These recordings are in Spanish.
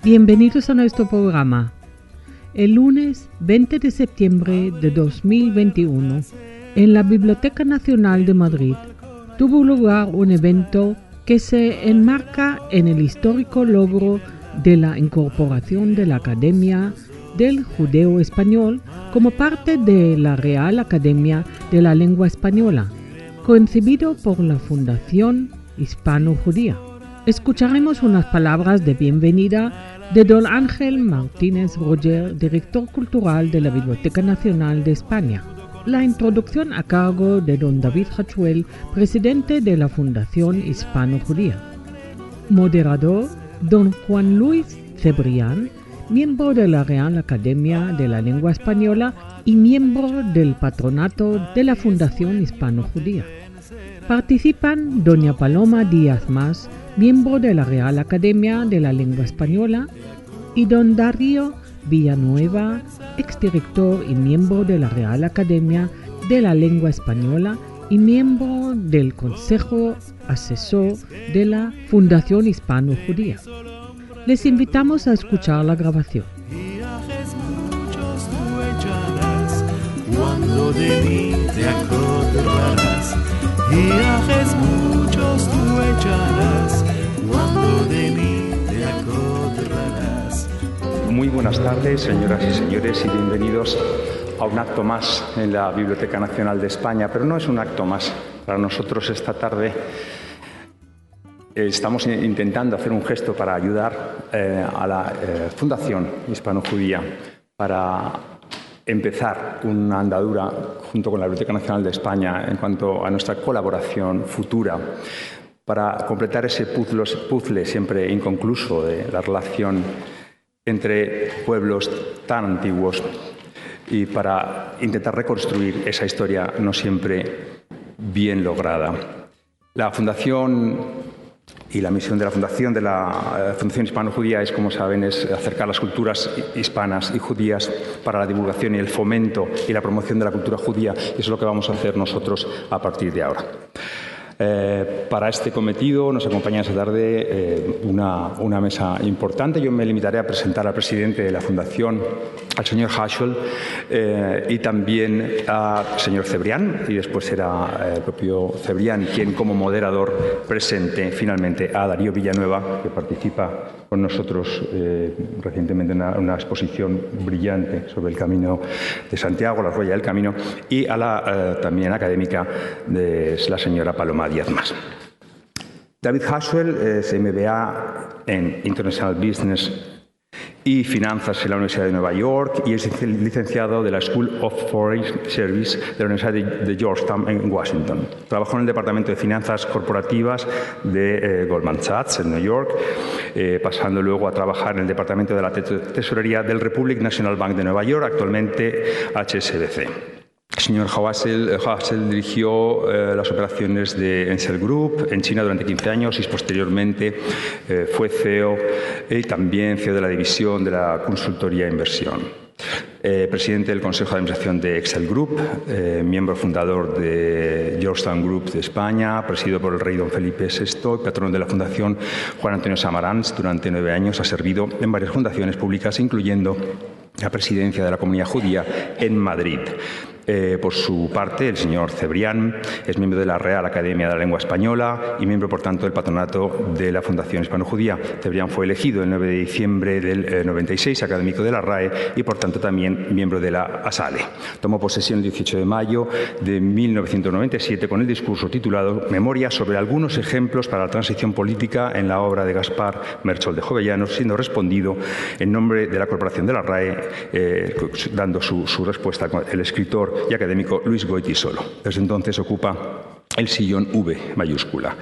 Bienvenidos a nuestro programa. El lunes 20 de septiembre de 2021, en la Biblioteca Nacional de Madrid, tuvo lugar un evento que se enmarca en el histórico logro de la incorporación de la Academia del Judeo Español como parte de la Real Academia de la Lengua Española, concebido por la Fundación Hispano-Judía. Escucharemos unas palabras de bienvenida de don Ángel Martínez Roger, director cultural de la Biblioteca Nacional de España. La introducción a cargo de don David Hachuel, presidente de la Fundación Hispano-Judía. Moderador, don Juan Luis Cebrián, miembro de la Real Academia de la Lengua Española y miembro del patronato de la Fundación Hispano-Judía. Participan doña Paloma Díaz Mas, miembro de la Real Academia de la Lengua Española, y don Darío Villanueva, exdirector y miembro de la Real Academia de la Lengua Española y miembro del Consejo Asesor de la Fundación Hispano-Judía. Les invitamos a escuchar la grabación. Cuando de mí te acordarás, viajes muchos tú echarás, cuando de mí te acordarás. Muy buenas tardes, señoras y señores, y bienvenidos a un acto más en la Biblioteca Nacional de España, pero no es un acto más. Para nosotros esta tarde estamos intentando hacer un gesto para ayudar a la Fundación Hispano-Judía para empezar una andadura junto con la Biblioteca Nacional de España en cuanto a nuestra colaboración futura para completar ese puzzle siempre inconcluso de la relación entre pueblos tan antiguos y para intentar reconstruir esa historia no siempre bien lograda. La Fundación y la misión de la Fundación Hispano-Judía es, como saben, es acercar las culturas hispanas y judías para la divulgación y el fomento y la promoción de la cultura judía. Y eso es lo que vamos a hacer nosotros a partir de ahora. Para este cometido nos acompaña esta tarde una mesa importante. Yo me limitaré a presentar al presidente de la Fundación, al señor Haschel, y también al señor Cebrián, y después será el propio Cebrián quien como moderador presente finalmente a Darío Villanueva, que participa con nosotros recientemente en una exposición brillante sobre el Camino de Santiago, la Ruella del Camino, y a la también académica de la señora Paloma Díaz Mas. David Haschel es MBA en International Business y Finanzas en la Universidad de Nueva York y es licenciado de la School of Foreign Service de la Universidad de Georgetown en Washington. Trabajó en el Departamento de Finanzas Corporativas de Goldman Sachs en Nueva York, pasando luego a trabajar en el Departamento de la Tesorería del Republic National Bank de Nueva York, actualmente HSBC. El señor Haschel dirigió las operaciones de Ensel Group en China durante 15 años y posteriormente fue CEO y también CEO de la división de la consultoría e inversión. Presidente del Consejo de Administración de Excel Group, miembro fundador de Georgetown Group de España, presidido por el rey don Felipe VI, patrón de la Fundación Juan Antonio Samarans. Durante 9 años ha servido en varias fundaciones públicas, incluyendo la presidencia de la Comunidad Judía en Madrid. Por su parte, el señor Cebrián es miembro de la Real Academia de la Lengua Española y miembro, por tanto, del patronato de la Fundación Hispano-Judía. Cebrián fue elegido el 9 de diciembre del 96 académico de la RAE y, por tanto, también miembro de la ASALE. Tomó posesión el 18 de mayo de 1997 con el discurso titulado Memoria sobre algunos ejemplos para la transición política en la obra de Gaspar Merchol de Jovellanos, siendo respondido en nombre de la Corporación de la RAE, dando su respuesta el escritor y académico Luis Goytisolo. Desde entonces ocupa el sillón V mayúscula.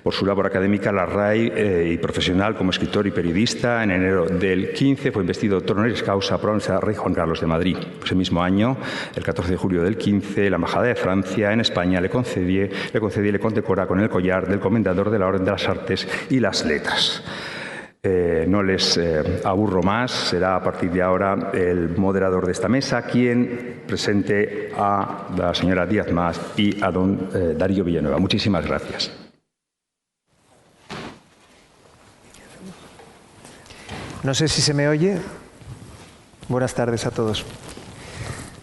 Por su labor académica, la RAE y profesional como escritor y periodista, en enero del 15 fue investido doctor honoris causa por la Universidad Rey Juan Carlos de Madrid. Ese mismo año, el 14 de julio del 15, la Embajada de Francia en España le concedía y le condecora con el collar del Comendador de la Orden de las Artes y las Letras. No les aburro más, será a partir de ahora el moderador de esta mesa quien presente a la señora Díaz Mas y a don Darío Villanueva. Muchísimas gracias. No sé si se me oye. Buenas tardes a todos.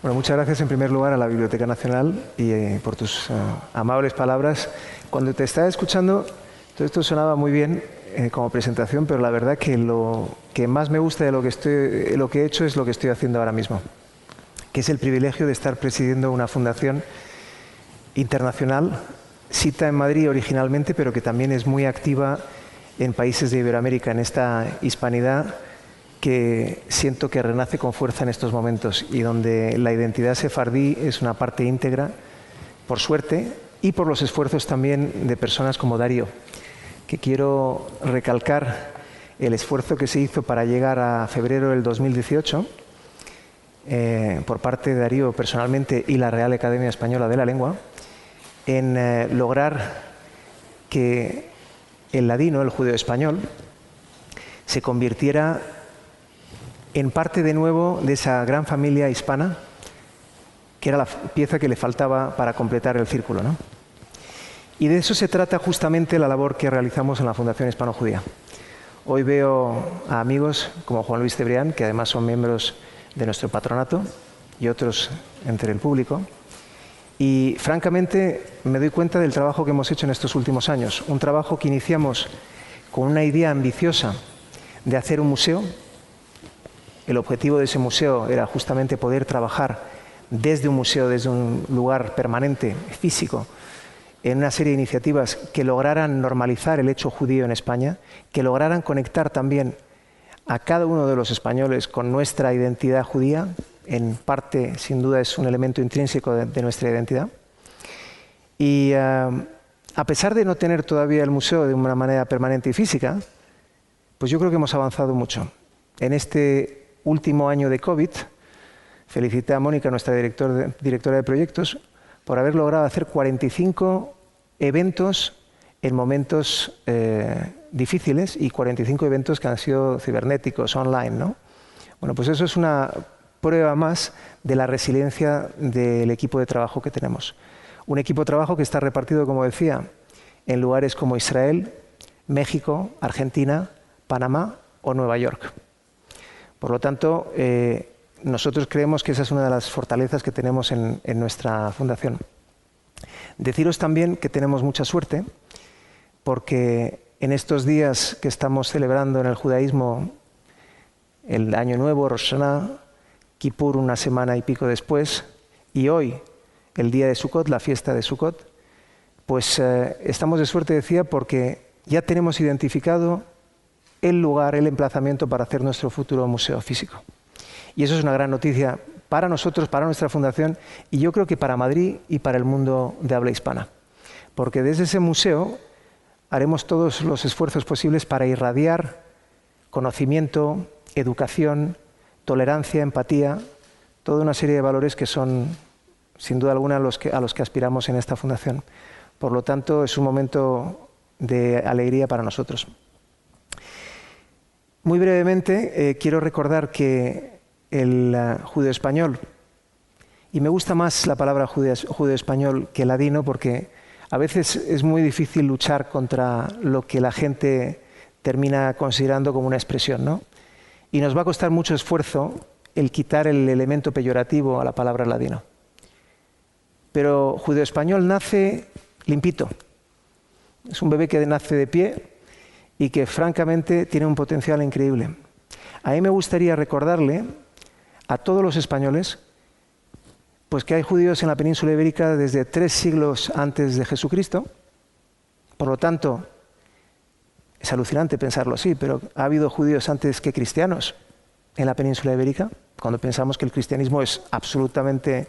Bueno, muchas gracias en primer lugar a la Biblioteca Nacional y por tus amables palabras. Cuando te estaba escuchando, todo esto sonaba muy bien como presentación, pero la verdad que lo que más me gusta de lo que he hecho es lo que estoy haciendo ahora mismo, que es el privilegio de estar presidiendo una fundación internacional, sita en Madrid originalmente, pero que también es muy activa en países de Iberoamérica, en esta hispanidad que siento que renace con fuerza en estos momentos y donde la identidad sefardí es una parte íntegra, por suerte, y por los esfuerzos también de personas como Darío, que quiero recalcar el esfuerzo que se hizo para llegar a febrero del 2018 por parte de Darío personalmente y la Real Academia Española de la Lengua en lograr que el ladino, el judeo-español, se convirtiera en parte de nuevo de esa gran familia hispana, que era la pieza que le faltaba para completar el círculo, ¿no? Y de eso se trata justamente la labor que realizamos en la Fundación Hispano-Judía. Hoy veo a amigos como Juan Luis Cebrián, que además son miembros de nuestro patronato, y otros entre el público. Y francamente me doy cuenta del trabajo que hemos hecho en estos últimos años. Un trabajo que iniciamos con una idea ambiciosa de hacer un museo. El objetivo de ese museo era justamente poder trabajar desde un museo, desde un lugar permanente, físico, en una serie de iniciativas que lograran normalizar el hecho judío en España, que lograran conectar también a cada uno de los españoles con nuestra identidad judía. En parte, sin duda, es un elemento intrínseco de nuestra identidad. Y a pesar de no tener todavía el museo de una manera permanente y física, pues yo creo que hemos avanzado mucho. En este último año de COVID, felicité a Mónica, nuestra directora de proyectos, por haber logrado hacer 45 eventos en momentos difíciles y 45 eventos que han sido cibernéticos, online, ¿no? Bueno, pues eso es una prueba más de la resiliencia del equipo de trabajo que tenemos. Un equipo de trabajo que está repartido, como decía, en lugares como Israel, México, Argentina, Panamá o Nueva York. Por lo tanto, nosotros creemos que esa es una de las fortalezas que tenemos en nuestra fundación. Deciros también que tenemos mucha suerte, porque en estos días que estamos celebrando en el judaísmo el Año Nuevo, Rosh Hashanah, Kippur una semana y pico después, y hoy, el día de Sukkot, la fiesta de Sukkot, pues estamos de suerte, decía, porque ya tenemos identificado el lugar, el emplazamiento para hacer nuestro futuro museo físico. Y eso es una gran noticia para nosotros, para nuestra fundación, y yo creo que para Madrid y para el mundo de habla hispana. Porque desde ese museo haremos todos los esfuerzos posibles para irradiar conocimiento, educación, tolerancia, empatía, toda una serie de valores que son, sin duda alguna, a los que aspiramos en esta fundación. Por lo tanto, es un momento de alegría para nosotros. Muy brevemente, quiero recordar que el judeo-español, y me gusta más la palabra judeo-español que ladino, porque a veces es muy difícil luchar contra lo que la gente termina considerando como una expresión, ¿no? Y nos va a costar mucho esfuerzo el quitar el elemento peyorativo a la palabra ladino. Pero judeo-español nace limpito. Es un bebé que nace de pie y que francamente tiene un potencial increíble. A mí me gustaría recordarle a todos los españoles pues que hay judíos en la península ibérica desde 3 siglos antes de Jesucristo. Por lo tanto, es alucinante pensarlo así, pero ha habido judíos antes que cristianos en la península ibérica, cuando pensamos que el cristianismo es absolutamente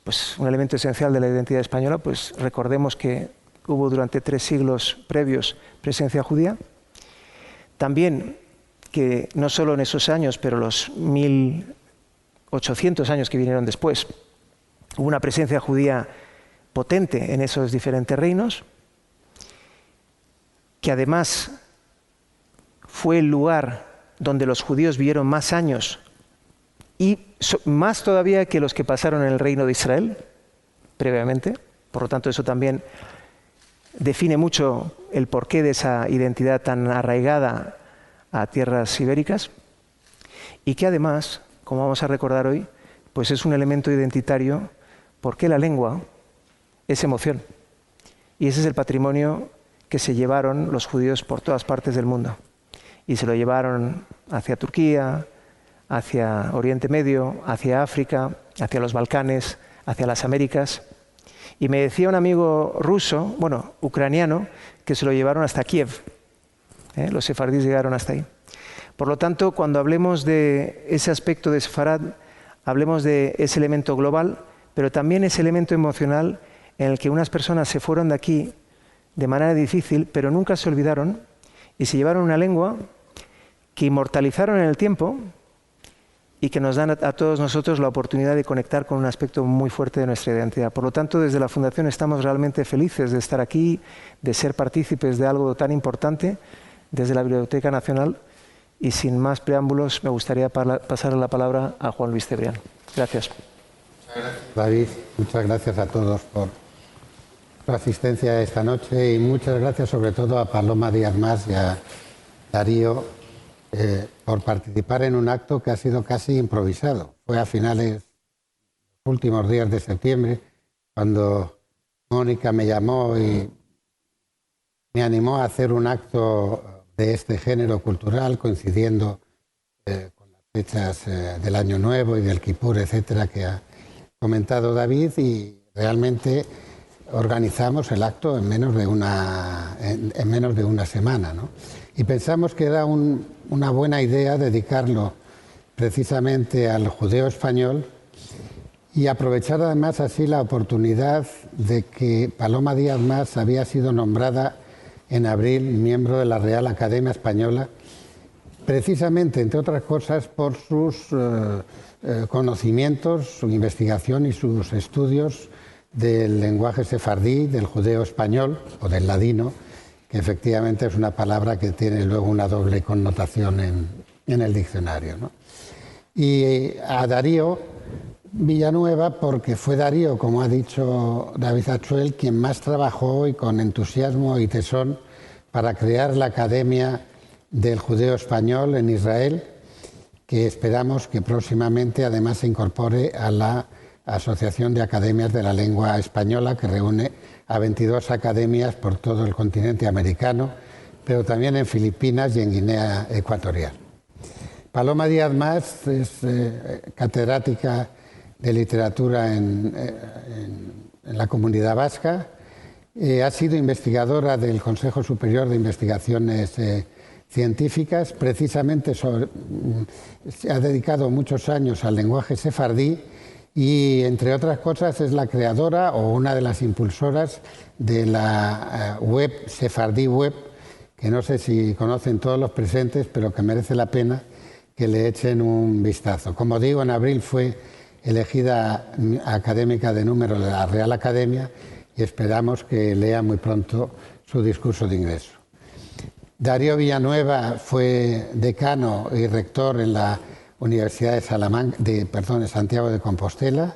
pues, un elemento esencial de la identidad española, pues recordemos que hubo durante 3 siglos previos presencia judía. También que no solo en esos años, pero los 1800 años que vinieron después, hubo una presencia judía potente en esos diferentes reinos, que además fue el lugar donde los judíos vivieron más años y más todavía que los que pasaron en el reino de Israel previamente. Por lo tanto, eso también define mucho el porqué de esa identidad tan arraigada a tierras ibéricas. y que además, como vamos a recordar hoy, pues es un elemento identitario porque la lengua es emoción. Y ese es el patrimonio que se llevaron los judíos por todas partes del mundo. Y se lo llevaron hacia Turquía, hacia Oriente Medio, hacia África, hacia los Balcanes, hacia las Américas. Y me decía un amigo ruso, bueno, ucraniano, que se lo llevaron hasta Kiev. Los sefardíes llegaron hasta ahí. Por lo tanto, cuando hablemos de ese aspecto de Sefarad, hablemos de ese elemento global, pero también ese elemento emocional en el que unas personas se fueron de aquí de manera difícil, pero nunca se olvidaron y se llevaron una lengua que inmortalizaron en el tiempo y que nos dan a todos nosotros la oportunidad de conectar con un aspecto muy fuerte de nuestra identidad. Por lo tanto, desde la Fundación estamos realmente felices de estar aquí, de ser partícipes de algo tan importante desde la Biblioteca Nacional, y sin más preámbulos me gustaría pasar la palabra a Juan Luis Cebrián. Gracias. David, muchas gracias a todos por su asistencia esta noche y muchas gracias sobre todo a Paloma Díaz Mas y a Darío por participar en un acto que ha sido casi improvisado. Fue a finales, los últimos días de septiembre, cuando Mónica me llamó y me animó a hacer un acto de este género cultural, coincidiendo con las fechas del Año Nuevo y del Kipur, etcétera, que ha comentado David, y realmente organizamos el acto en menos de una semana, ¿no? Y pensamos que era una buena idea dedicarlo precisamente al judeo español y aprovechar además así la oportunidad de que Paloma Díaz Mas había sido nombrada en abril miembro de la Real Academia Española, precisamente, entre otras cosas, por sus conocimientos, su investigación y sus estudios del lenguaje sefardí, del judeo español o del ladino, que efectivamente es una palabra que tiene luego una doble connotación en el diccionario, ¿no? Y a Darío Villanueva, porque fue Darío, como ha dicho David Achuel, quien más trabajó y con entusiasmo y tesón para crear la Academia del Judeo Español en Israel, que esperamos que próximamente además se incorpore a la Asociación de Academias de la Lengua Española, que reúne a 22 academias por todo el continente americano, pero también en Filipinas y en Guinea Ecuatorial. Paloma Díaz Mas es catedrática de literatura en la Comunidad Vasca, ha sido investigadora del Consejo Superior de Investigaciones Científicas, precisamente se ha dedicado muchos años al lenguaje sefardí y, entre otras cosas, es la creadora o una de las impulsoras de la web Sefardí Web, que no sé si conocen todos los presentes, pero que merece la pena que le echen un vistazo. Como digo, en abril fue elegida académica de número de la Real Academia y esperamos que lea muy pronto su discurso de ingreso. Darío Villanueva fue decano y rector en la Universidad de Santiago de Compostela,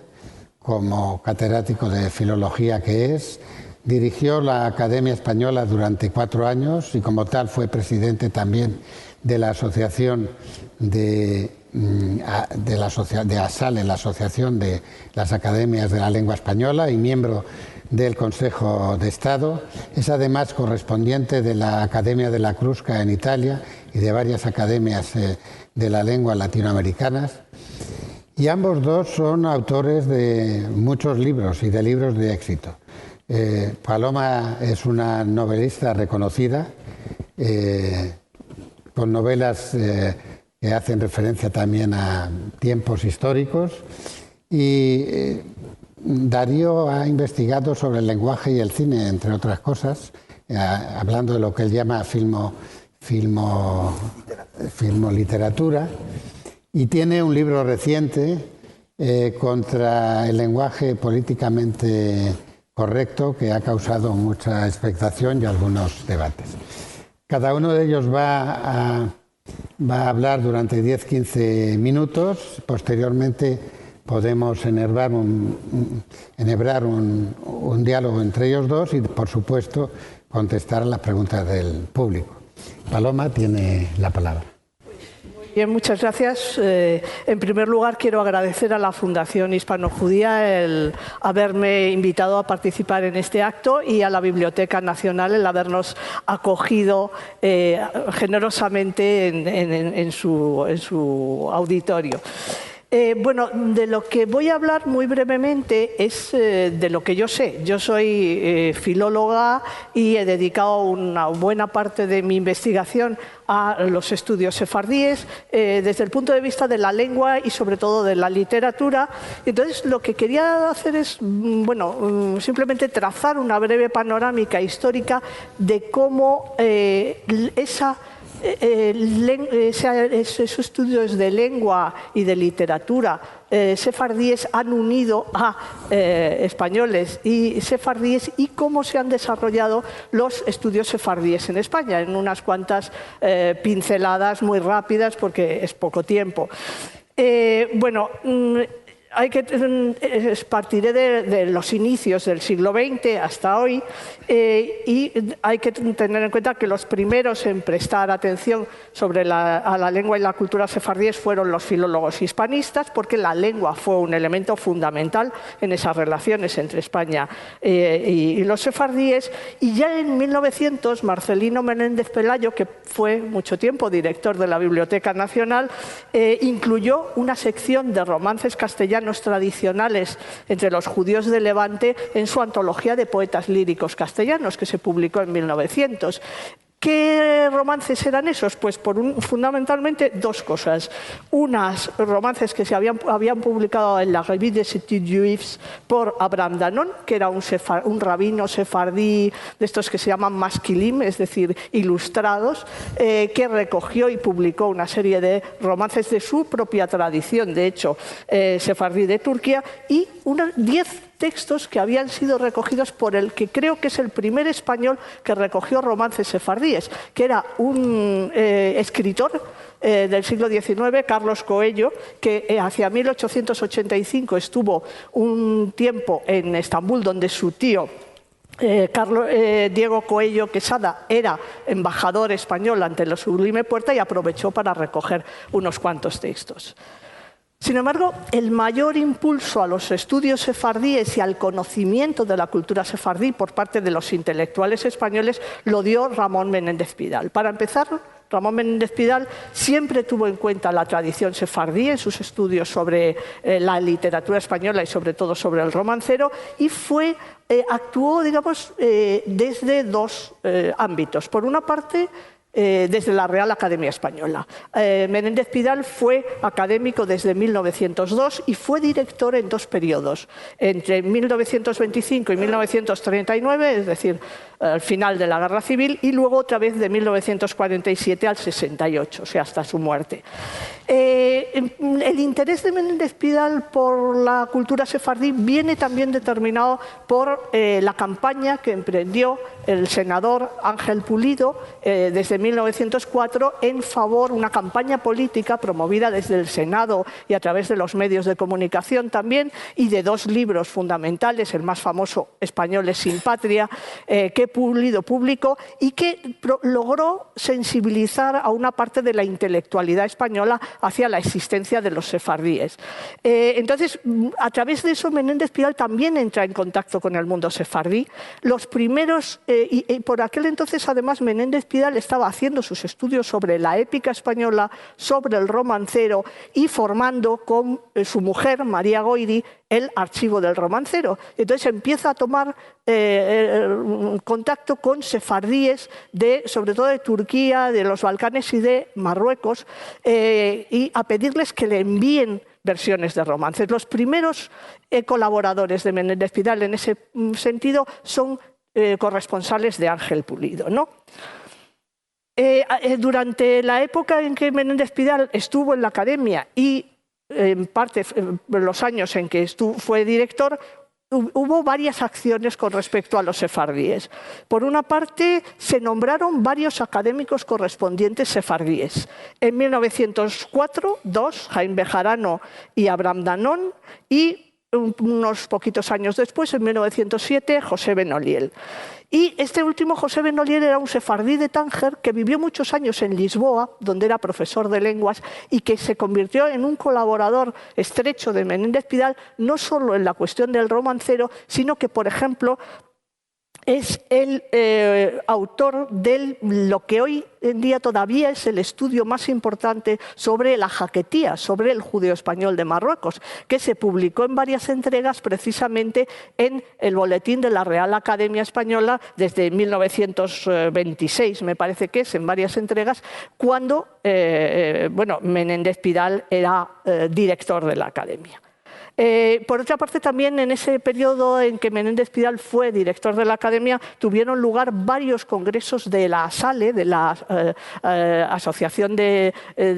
como catedrático de filología que es. Dirigió la Academia Española durante 4 años y como tal fue presidente también de la asociación de ASALE, la Asociación de las Academias de la Lengua Española, y miembro del Consejo de Estado. Es además correspondiente de la Academia de la Crusca en Italia y de varias academias de la lengua latinoamericanas. Y ambos dos son autores de muchos libros y de libros de éxito. Paloma es una novelista reconocida, con novelas que hacen referencia también a tiempos históricos, y Darío ha investigado sobre el lenguaje y el cine, entre otras cosas, hablando de lo que él llama filmoliteratura, y tiene un libro reciente contra el lenguaje políticamente correcto que ha causado mucha expectación y algunos debates. Cada uno de ellos va a hablar durante 10-15 minutos. Posteriormente podemos enhebrar un diálogo entre ellos dos y, por supuesto, contestar a las preguntas del público. Paloma tiene la palabra. Muy Bien, muchas gracias. En primer lugar, quiero agradecer a la Fundación Hispano-Judía el haberme invitado a participar en este acto y a la Biblioteca Nacional el habernos acogido generosamente en su auditorio. Bueno, de lo que voy a hablar muy brevemente es de lo que yo sé. Yo soy filóloga y he dedicado una buena parte de mi investigación a los estudios sefardíes desde el punto de vista de la lengua y sobre todo de la literatura. Entonces, lo que quería hacer es, bueno, simplemente trazar una breve panorámica histórica de cómo esos estudios de lengua y de literatura sefardíes han unido a españoles y sefardíes y cómo se han desarrollado los estudios sefardíes en España, en unas cuantas pinceladas muy rápidas porque es poco tiempo. Bueno, partiré de los inicios del siglo XX hasta hoy y hay que tener en cuenta que los primeros en prestar atención a la lengua y la cultura sefardíes fueron los filólogos hispanistas, porque la lengua fue un elemento fundamental en esas relaciones entre España y los sefardíes. Y ya en 1900, Marcelino Menéndez Pelayo, que fue mucho tiempo director de la Biblioteca Nacional, incluyó una sección de romances castellanos tradicionales entre los judíos de Levante en su antología de poetas líricos castellanos, que se publicó en 1900. ¿Qué romances eran esos? Pues fundamentalmente dos cosas. Unas romances que se habían publicado en la Revue des Études Juives por Abraham Danon, que era un rabino sefardí de estos que se llaman maskilim, es decir, ilustrados, que recogió y publicó una serie de romances de su propia tradición, de hecho, sefardí de Turquía, y 10 textos que habían sido recogidos por el que creo que es el primer español que recogió romances sefardíes, que era un escritor del siglo XIX, Carlos Coello, que hacia 1885 estuvo un tiempo en Estambul, donde su tío Diego Coello Quesada era embajador español ante la Sublime Puerta y aprovechó para recoger unos cuantos textos. Sin embargo, el mayor impulso a los estudios sefardíes y al conocimiento de la cultura sefardí por parte de los intelectuales españoles lo dio Ramón Menéndez Pidal. Para empezar, Ramón Menéndez Pidal siempre tuvo en cuenta la tradición sefardí en sus estudios sobre la literatura española y sobre todo sobre el romancero, y actuó, digamos, desde dos ámbitos. Por una parte, desde la Real Academia Española. Menéndez Pidal fue académico desde 1902 y fue director en dos periodos, entre 1925 y 1939, es decir, al final de la Guerra Civil, y luego otra vez de 1947 al 68, o sea, hasta su muerte. El interés de Menéndez Pidal por la cultura sefardí viene también determinado por la campaña que emprendió el senador Ángel Pulido desde 1904 en favor, una campaña política promovida desde el Senado y a través de los medios de comunicación también, y de dos libros fundamentales, el más famoso, Españoles sin Patria, que Pulido publicó y que logró sensibilizar a una parte de la intelectualidad española hacia la existencia de los sefardíes. Entonces, a través de eso, Menéndez Pidal también entra en contacto con el mundo sefardí. Los primeros, y por aquel entonces, además, Menéndez Pidal estaba haciendo sus estudios sobre la épica española, sobre el romancero, y formando con su mujer, María Goiri, el archivo del romancero. Entonces empieza a tomar contacto con sefardíes, sobre todo de Turquía, de los Balcanes y de Marruecos, y a pedirles que le envíen versiones de romances. Los primeros colaboradores de Menéndez Pidal en ese sentido son corresponsales de Ángel Pulido, ¿no? Durante la época en que Menéndez Pidal estuvo en la academia y en parte los años en que fue director, hubo varias acciones con respecto a los sefardíes. Por una parte, se nombraron varios académicos correspondientes sefardíes. En 1904, Jaime Bejarano y Abraham Danon, y unos poquitos años después, en 1907, José Benoliel. Y este último, José Benoliel, era un sefardí de Tánger que vivió muchos años en Lisboa, donde era profesor de lenguas, y que se convirtió en un colaborador estrecho de Menéndez Pidal, no solo en la cuestión del romancero, sino que, por ejemplo, es el autor de lo que hoy en día todavía es el estudio más importante sobre la jaquetía, sobre el judeo español de Marruecos, que se publicó en varias entregas precisamente en el Boletín de la Real Academia Española desde 1926, me parece que es, en varias entregas, cuando Menéndez Pidal era director de la Academia. Por otra parte, también en ese periodo en que Menéndez Pidal fue director de la Academia, tuvieron lugar varios congresos de la ASALE, de la Asociación de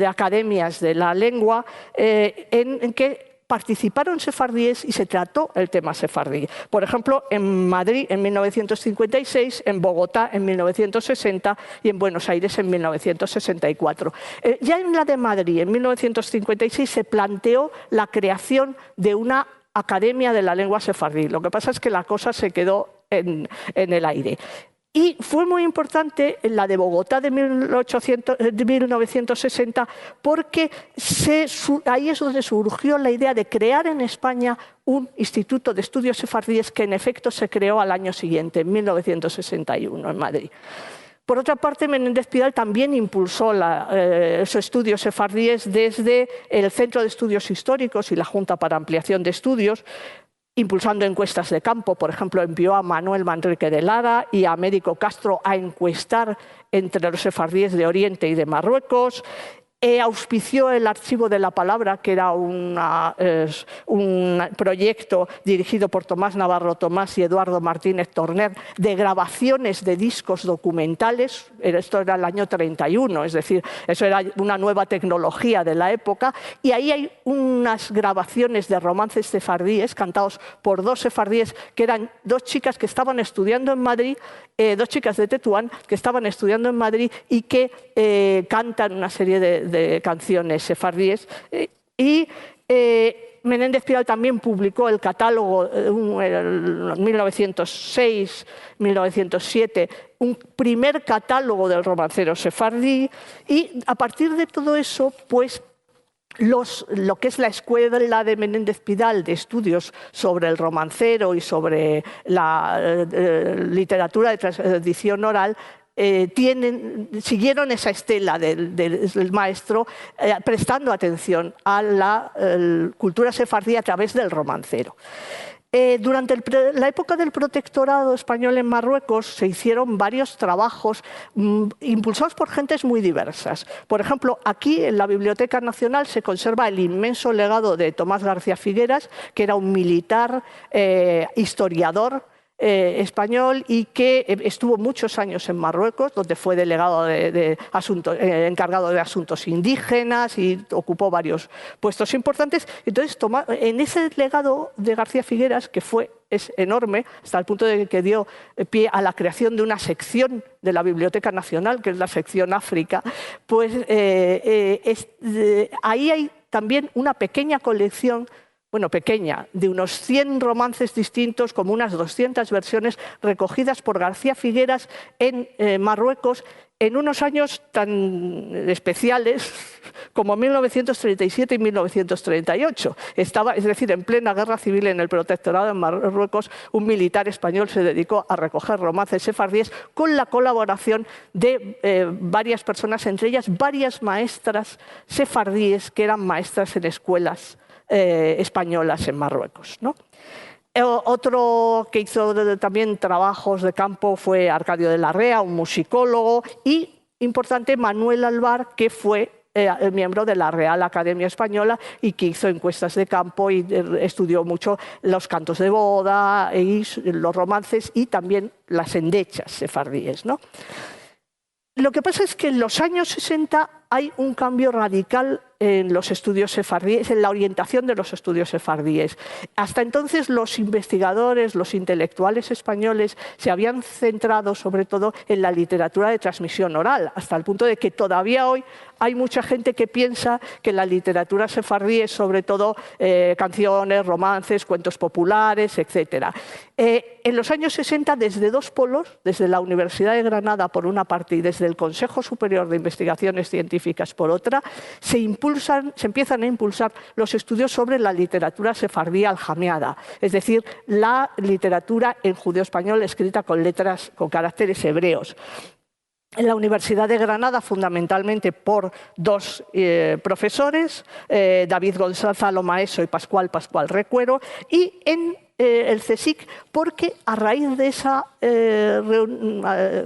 Academias de la Lengua, en que participaron sefardíes y se trató el tema sefardí. Por ejemplo, en Madrid en 1956, en Bogotá en 1960 y en Buenos Aires en 1964. Ya en la de Madrid, en 1956, se planteó la creación de una Academia de la Lengua Sefardí. Lo que pasa es que la cosa se quedó en el aire. Y fue muy importante la de Bogotá de 1960 porque ahí es donde surgió la idea de crear en España un instituto de estudios sefardíes que en efecto se creó al año siguiente, en 1961, en Madrid. Por otra parte, Menéndez Pidal también impulsó esos estudios sefardíes desde el Centro de Estudios Históricos y la Junta para Ampliación de Estudios, impulsando encuestas de campo. Por ejemplo, envió a Manuel Manrique de Lara y a Américo Castro a encuestar entre los sefardíes de Oriente y de Marruecos. Auspició el Archivo de la Palabra, que era un proyecto dirigido por Tomás Navarro Tomás y Eduardo Martínez Torner, de grabaciones de discos documentales. Esto era el año 31, es decir, eso era una nueva tecnología de la época, y ahí hay unas grabaciones de romances sefardíes cantados por dos sefardíes, que eran dos chicas que estaban estudiando en Madrid, dos chicas de Tetuán que estaban estudiando en Madrid y que cantan una serie de canciones sefardíes. Menéndez Pidal también publicó el catálogo en 1906-1907, un primer catálogo del romancero sefardí, y a partir de todo eso, pues, lo que es la escuela de Menéndez Pidal de estudios sobre el romancero y sobre la literatura de tradición oral, siguieron esa estela del maestro, prestando atención a la cultura sefardí a través del romancero. Durante la época del protectorado español en Marruecos se hicieron varios trabajos impulsados por gentes muy diversas. Por ejemplo, aquí en la Biblioteca Nacional se conserva el inmenso legado de Tomás García Figueras, que era un militar, historiador, español, y que estuvo muchos años en Marruecos, donde fue delegado encargado de asuntos indígenas y ocupó varios puestos importantes. Entonces, en ese legado de García Figueras, que es enorme, hasta el punto de que dio pie a la creación de una sección de la Biblioteca Nacional, que es la sección África, pues ahí hay también una pequeña colección, pequeña, de unos 100 romances distintos, como unas 200 versiones recogidas por García Figueras en Marruecos en unos años tan especiales como 1937 y 1938. Es decir, en plena guerra civil en el protectorado en Marruecos, un militar español se dedicó a recoger romances sefardíes con la colaboración de varias personas, entre ellas varias maestras sefardíes que eran maestras en escuelas españolas en Marruecos, ¿no? Otro que hizo también trabajos de campo fue Arcadio de Larrea, un musicólogo, y, importante, Manuel Alvar, que fue miembro de la Real Academia Española y que hizo encuestas de campo y estudió mucho los cantos de boda y los romances y también las endechas sefardíes, ¿no? Lo que pasa es que en los años 60 hay un cambio radical en los estudios sefardíes, en la orientación de los estudios sefardíes. Hasta entonces los investigadores, los intelectuales españoles se habían centrado sobre todo en la literatura de transmisión oral, hasta el punto de que todavía hoy hay mucha gente que piensa que la literatura sefardí es sobre todo canciones, romances, cuentos populares, etc. En los años 60, desde dos polos, desde la Universidad de Granada por una parte y desde el Consejo Superior de Investigaciones Científicas por otra, se empiezan a impulsar los estudios sobre la literatura sefardí aljamiada, es decir, la literatura en judeo-español escrita con letras, con caracteres hebreos. En la Universidad de Granada, fundamentalmente por dos profesores, David Gonzalo Maeso y Pascual Recuero, y en el CSIC, porque a raíz de ese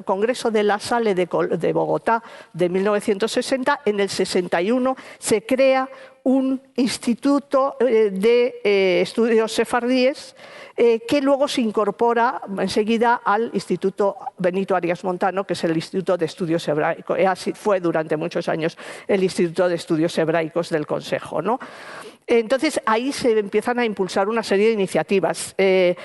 Congreso de la Salle de Bogotá de 1960, en el 61 se crea un instituto de estudios sefardíes que luego se incorpora enseguida al Instituto Benito Arias Montano, que es el Instituto de Estudios Hebraicos. Así fue durante muchos años el Instituto de Estudios Hebraicos del Consejo, ¿no? Entonces, ahí se empiezan a impulsar una serie de iniciativas. Se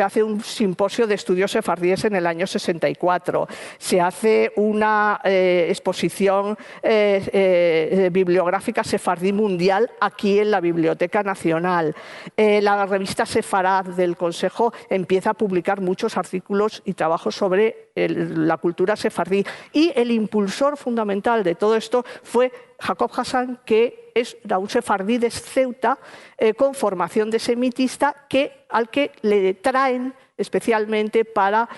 hace un simposio de estudios sefardíes en el año 64. Se hace una exposición bibliográfica sefardí mundial aquí en la Biblioteca Nacional. La revista Sefarad del Consejo empieza a publicar muchos artículos y trabajos sobre la cultura sefardí. Y el impulsor fundamental de todo esto fue Jacob Hassan, que era un sefardí de Ceuta con formación de semitista al que le traen especialmente para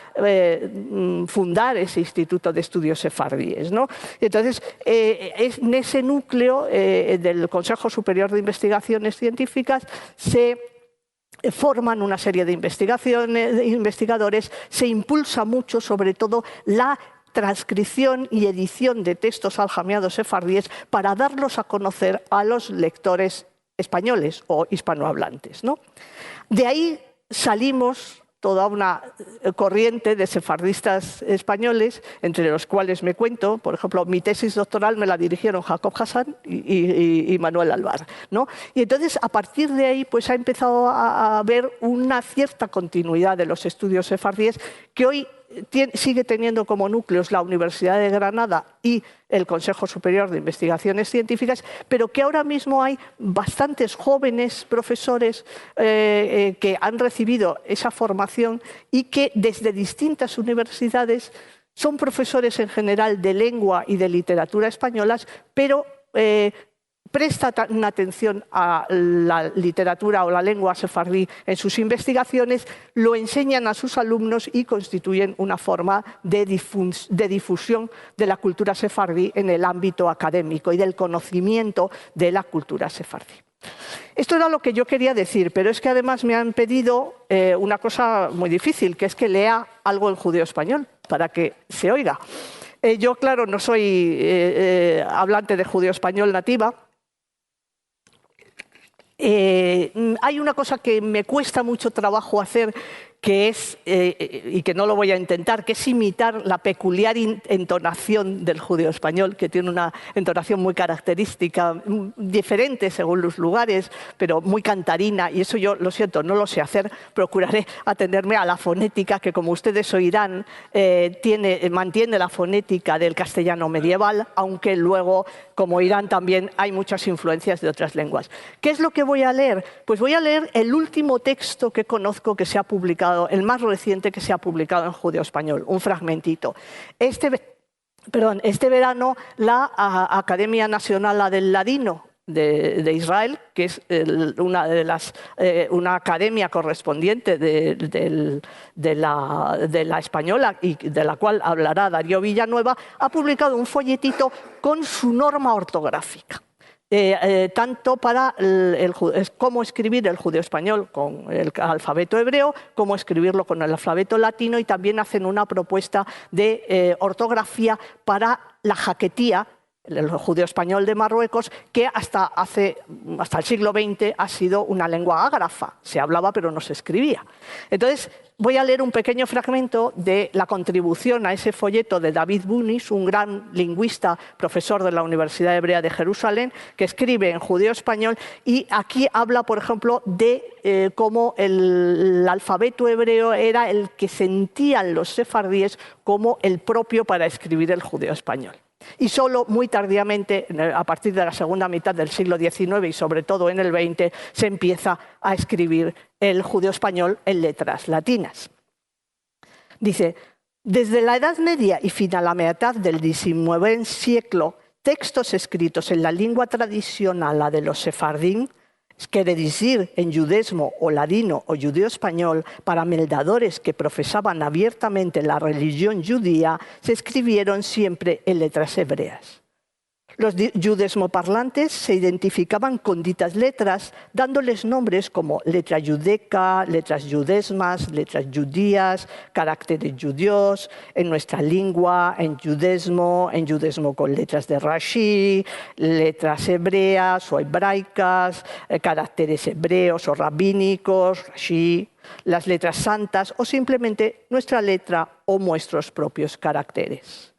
fundar ese Instituto de Estudios Sefardíes, ¿no? Entonces, en ese núcleo del Consejo Superior de Investigaciones Científicas se forman una serie de investigadores, se impulsa mucho, sobre todo, la transcripción y edición de textos aljamiados sefardíes para darlos a conocer a los lectores españoles o hispanohablantes, ¿no? De ahí salimos toda una corriente de sefardistas españoles, entre los cuales me cuento, por ejemplo, mi tesis doctoral me la dirigieron Jacob Hassan y Manuel Alvar, ¿no? Y entonces, a partir de ahí, pues ha empezado a haber una cierta continuidad de los estudios sefardíes que hoy sigue teniendo como núcleos la Universidad de Granada y el Consejo Superior de Investigaciones Científicas, pero que ahora mismo hay bastantes jóvenes profesores que han recibido esa formación y que desde distintas universidades son profesores en general de lengua y de literatura españolas, pero prestan atención a la literatura o la lengua sefardí en sus investigaciones, lo enseñan a sus alumnos y constituyen una forma de difusión de la cultura sefardí en el ámbito académico y del conocimiento de la cultura sefardí. Esto era lo que yo quería decir, pero es que además me han pedido una cosa muy difícil, que es que lea algo en judeo-español para que se oiga. Yo, claro, no soy hablante de judeo-español nativa. Hay una cosa que me cuesta mucho trabajo hacer, que es, y que no lo voy a intentar, que es imitar la peculiar entonación del judeo español, que tiene una entonación muy característica, diferente según los lugares, pero muy cantarina, y eso yo, lo siento, no lo sé hacer. Procuraré atenderme a la fonética, que como ustedes oirán, mantiene la fonética del castellano medieval, aunque luego, como oirán también, hay muchas influencias de otras lenguas. ¿Qué es lo que voy a leer? Pues voy a leer el último texto que conozco que se ha publicado, el más reciente que se ha publicado en judeo español, un fragmentito. Este verano la Academia Nacional del Ladino de Israel, que es una academia correspondiente de la española y de la cual hablará Darío Villanueva, ha publicado un folletito con su norma ortográfica. Tanto para cómo escribir el judeo-español con el alfabeto hebreo, cómo escribirlo con el alfabeto latino, y también hacen una propuesta de ortografía para la jaquetía, el judeo español de Marruecos, que hasta el siglo XX ha sido una lengua ágrafa. Se hablaba pero no se escribía. Entonces, voy a leer un pequeño fragmento de la contribución a ese folleto de David Bunis, un gran lingüista, profesor de la Universidad Hebrea de Jerusalén, que escribe en judeo español, y aquí habla, por ejemplo, de cómo el alfabeto hebreo era el que sentían los sefardíes como el propio para escribir el judeo español. Y solo muy tardíamente, a partir de la segunda mitad del siglo XIX y sobre todo en el XX, se empieza a escribir el judeo español en letras latinas. Dice, desde la Edad Media y fin a la mitad del XIX siglo, textos escritos en la lengua tradicional, la de los sefardín, quiere decir en judesmo o ladino o judeo español, para meldadores que profesaban abiertamente la religión judía, se escribieron siempre en letras hebreas. Los judesmoparlantes se identificaban con dichas letras, dándoles nombres como letra judeca, letras judesmas, letras judías, caracteres judíos, en nuestra lengua, en judesmo con letras de Rashi, letras hebreas o hebraicas, caracteres hebreos o rabínicos, Rashi, las letras santas o simplemente nuestra letra o nuestros propios caracteres.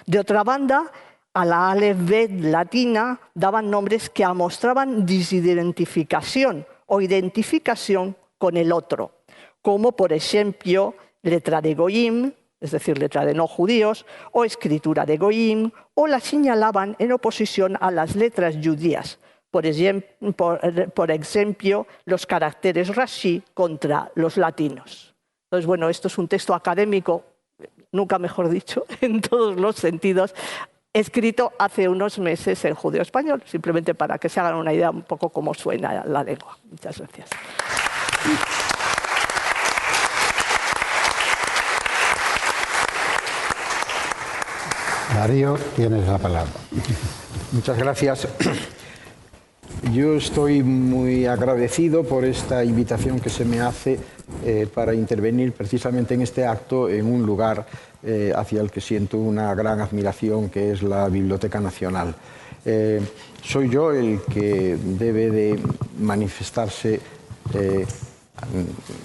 De otra banda, a la Aleph Bet latina daban nombres que mostraban desidentificación o identificación con el otro, como por ejemplo letra de Goyim, es decir, letra de no judíos, o escritura de Goyim, o la señalaban en oposición a las letras judías, por ejemplo los caracteres Rashi contra los latinos. Entonces, bueno, esto es un texto académico, nunca mejor dicho, en todos los sentidos, escrito hace unos meses en judeo español, simplemente para que se hagan una idea un poco cómo suena la lengua. Muchas gracias. Darío, tienes la palabra. Muchas gracias. Yo estoy muy agradecido por esta invitación que se me hace para intervenir precisamente en este acto en un lugar hacia el que siento una gran admiración, que es la Biblioteca Nacional. Soy yo el que debe de manifestarse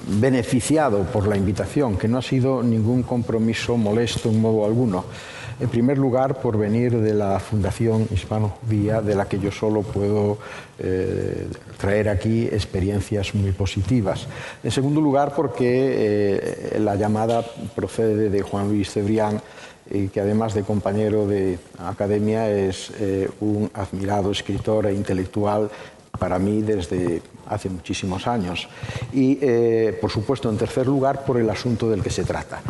beneficiado por la invitación, que no ha sido ningún compromiso molesto en modo alguno. En primer lugar, por venir de la Fundación Hispano-Judía, de la que yo solo puedo traer aquí experiencias muy positivas. En segundo lugar, porque la llamada procede de Juan Luis Cebrián, que además de compañero de academia es un admirado escritor e intelectual para mí desde hace muchísimos años. Y, por supuesto, en tercer lugar, por el asunto del que se trata.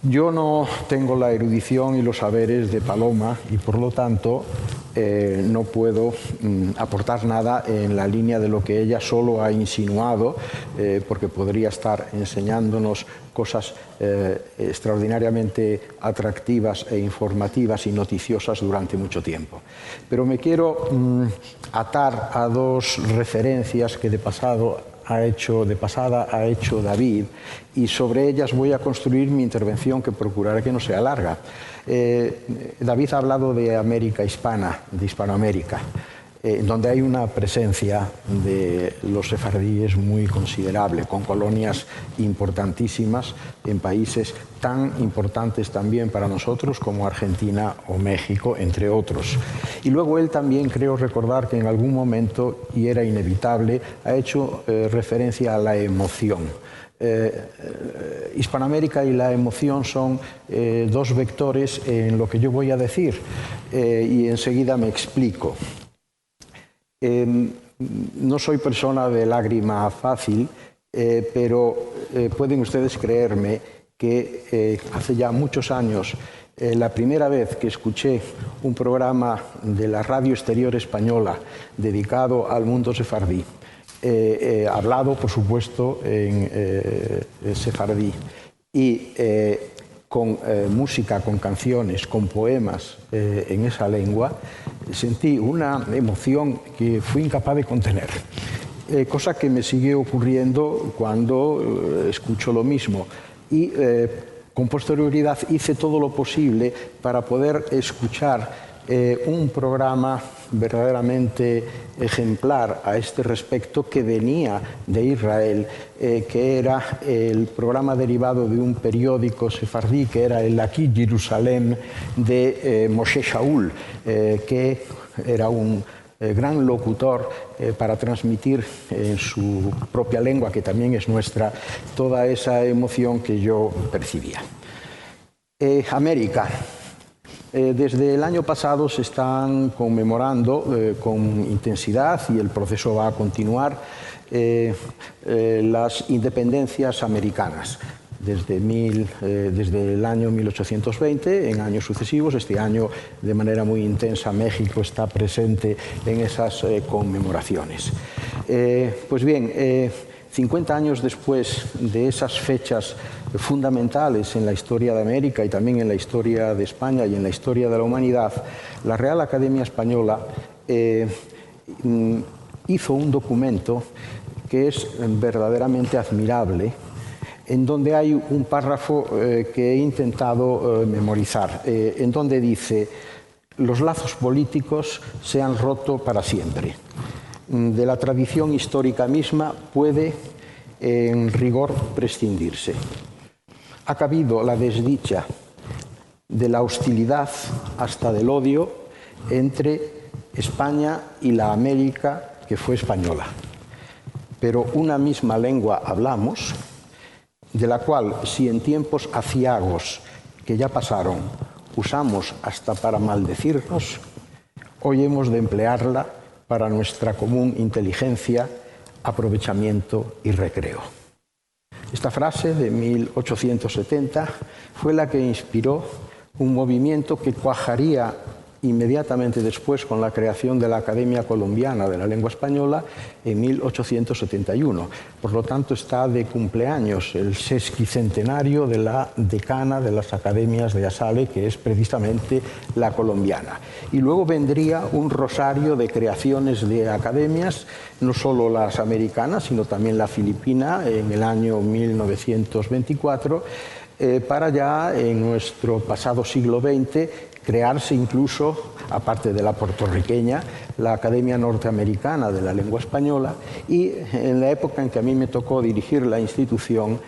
Yo no tengo la erudición y los saberes de Paloma y, por lo tanto, no puedo aportar nada en la línea de lo que ella solo ha insinuado, porque podría estar enseñándonos cosas extraordinariamente atractivas e informativas y noticiosas durante mucho tiempo. Pero me quiero atar a dos referencias que de pasada ha hecho David, y sobre ellas voy a construir mi intervención, que procuraré que no sea larga. David ha hablado de América hispana, de Hispanoamérica, donde hay una presencia de los sefardíes muy considerable, con colonias importantísimas en países tan importantes también para nosotros como Argentina o México, entre otros. Y luego él también, creo recordar que en algún momento, y era inevitable, ha hecho referencia a la emoción. Hispanoamérica y la emoción son dos vectores en lo que yo voy a decir, y enseguida me explico. No soy persona de lágrima fácil, pero pueden ustedes creerme que hace ya muchos años, la primera vez que escuché un programa de la Radio Exterior Española dedicado al mundo sefardí, hablado, por supuesto, en sefardí, y con música, con canciones, con poemas en esa lengua, sentí una emoción que fui incapaz de contener. Cosa que me sigue ocurriendo cuando escucho lo mismo. Y con posterioridad hice todo lo posible para poder escuchar un programa verdaderamente ejemplar a este respecto que venía de Israel, que era el programa derivado de un periódico sefardí que era el Aquí Jerusalem de Moshe Shaul, que era un gran locutor para transmitir en su propia lengua, que también es nuestra, toda esa emoción que yo percibía. América. Desde el año pasado se están conmemorando con intensidad, y el proceso va a continuar, las independencias americanas. Desde el año 1820, en años sucesivos. Este año, de manera muy intensa, México está presente en esas conmemoraciones. Pues bien, 50 años después de esas fechas fundamentales en la historia de América y también en la historia de España y en la historia de la humanidad, la Real Academia Española hizo un documento que es verdaderamente admirable, en donde hay un párrafo que he intentado memorizar, en donde dice: los lazos políticos se han roto para siempre. De la tradición histórica misma puede, en rigor, prescindirse. Ha cabido la desdicha de la hostilidad hasta del odio entre España y la América que fue española. Pero una misma lengua hablamos, de la cual, si en tiempos aciagos que ya pasaron usamos hasta para maldecirnos, hoy hemos de emplearla para nuestra común inteligencia, aprovechamiento y recreo. Esta frase de 1870 fue la que inspiró un movimiento que cuajaría inmediatamente después con la creación de la Academia Colombiana de la Lengua Española en 1871. Por lo tanto, está de cumpleaños el sesquicentenario de la decana de las academias de Asale, que es precisamente la colombiana. Y luego vendría un rosario de creaciones de academias, no solo las americanas, sino también la filipina en el año 1924, para ya en nuestro pasado siglo XX crearse incluso, aparte de la puertorriqueña, la Academia Norteamericana de la Lengua Española. Y en la época en que a mí me tocó dirigir la institución,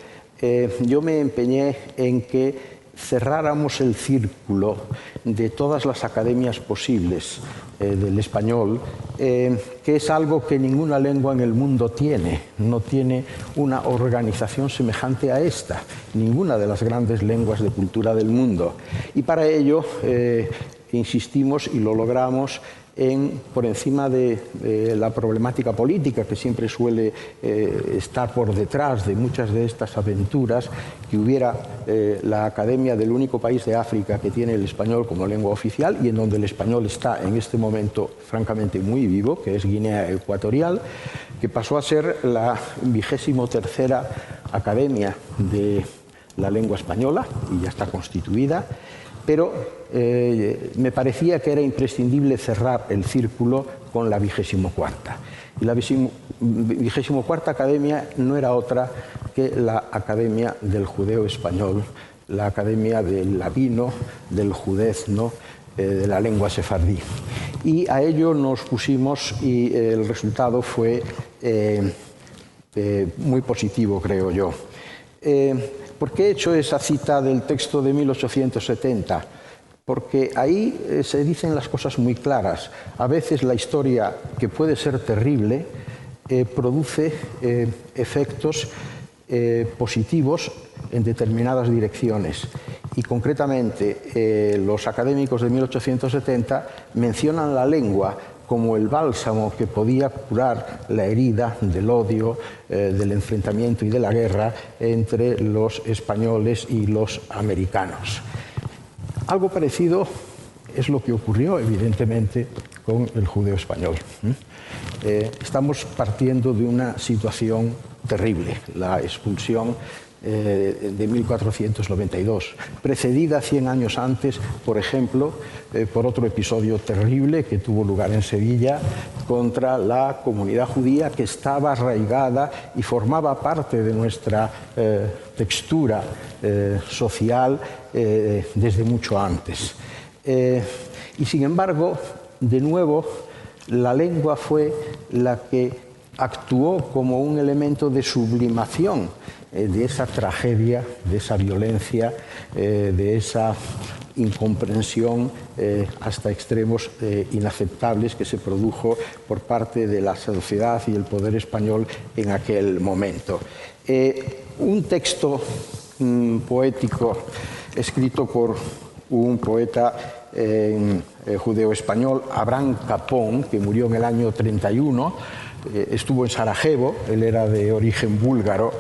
yo me empeñé en que cerráramos el círculo de todas las academias posibles del español, que es algo que ninguna lengua en el mundo tiene. No tiene una organización semejante a esta, ninguna de las grandes lenguas de cultura del mundo. Y para ello insistimos y lo logramos por encima de la problemática política que siempre suele estar por detrás de muchas de estas aventuras, que hubiera la academia del único país de África que tiene el español como lengua oficial y en donde el español está en este momento francamente muy vivo, que es Guinea Ecuatorial, que pasó a ser la 23ª academia de la lengua española y ya está constituida. Pero me parecía que era imprescindible cerrar el círculo con la 24ª. Y la 24ª Academia no era otra que la Academia del Judeo Español, la Academia del Ladino, del Judezno, de la lengua sefardí. Y a ello nos pusimos y el resultado fue muy positivo, creo yo. ¿Por qué he hecho esa cita del texto de 1870? Porque ahí se dicen las cosas muy claras. A veces la historia, que puede ser terrible, produce efectos positivos en determinadas direcciones. Y concretamente los académicos de 1870 mencionan la lengua como el bálsamo que podía curar la herida del odio, del enfrentamiento y de la guerra entre los españoles y los americanos. Algo parecido es lo que ocurrió, evidentemente, con el judeo español. Estamos partiendo de una situación terrible, la expulsión de 1492, precedida 100 años antes, por ejemplo, por otro episodio terrible que tuvo lugar en Sevilla contra la comunidad judía, que estaba arraigada y formaba parte de nuestra textura social desde mucho antes. Y sin embargo, de nuevo, la lengua fue la que actuó como un elemento de sublimación de esa tragedia, de esa violencia, de esa incomprensión hasta extremos inaceptables que se produjo por parte de la sociedad y el poder español en aquel momento. Un texto poético escrito por un poeta judeo-español, Abraham Capón, que murió en el año 31, estuvo en Sarajevo, él era de origen búlgaro,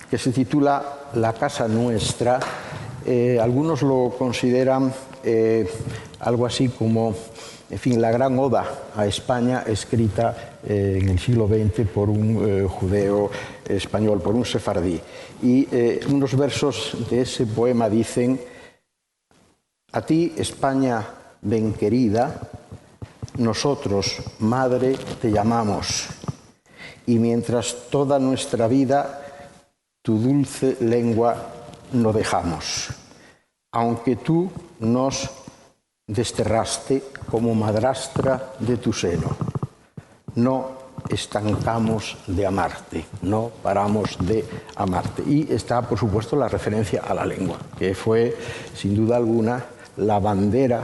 que se titula La casa nuestra. Algunos lo consideran algo así como, en fin, la gran oda a España escrita en el siglo XX por un judeo español, por un sefardí. Y unos versos de ese poema dicen: a ti, España bien querida, nosotros, madre, te llamamos, y mientras toda nuestra vida tu dulce lengua no dejamos, aunque tú nos desterraste como madrastra de tu seno, no estancamos de amarte, no paramos de amarte. Y está, por supuesto, la referencia a la lengua, que fue, sin duda alguna, la bandera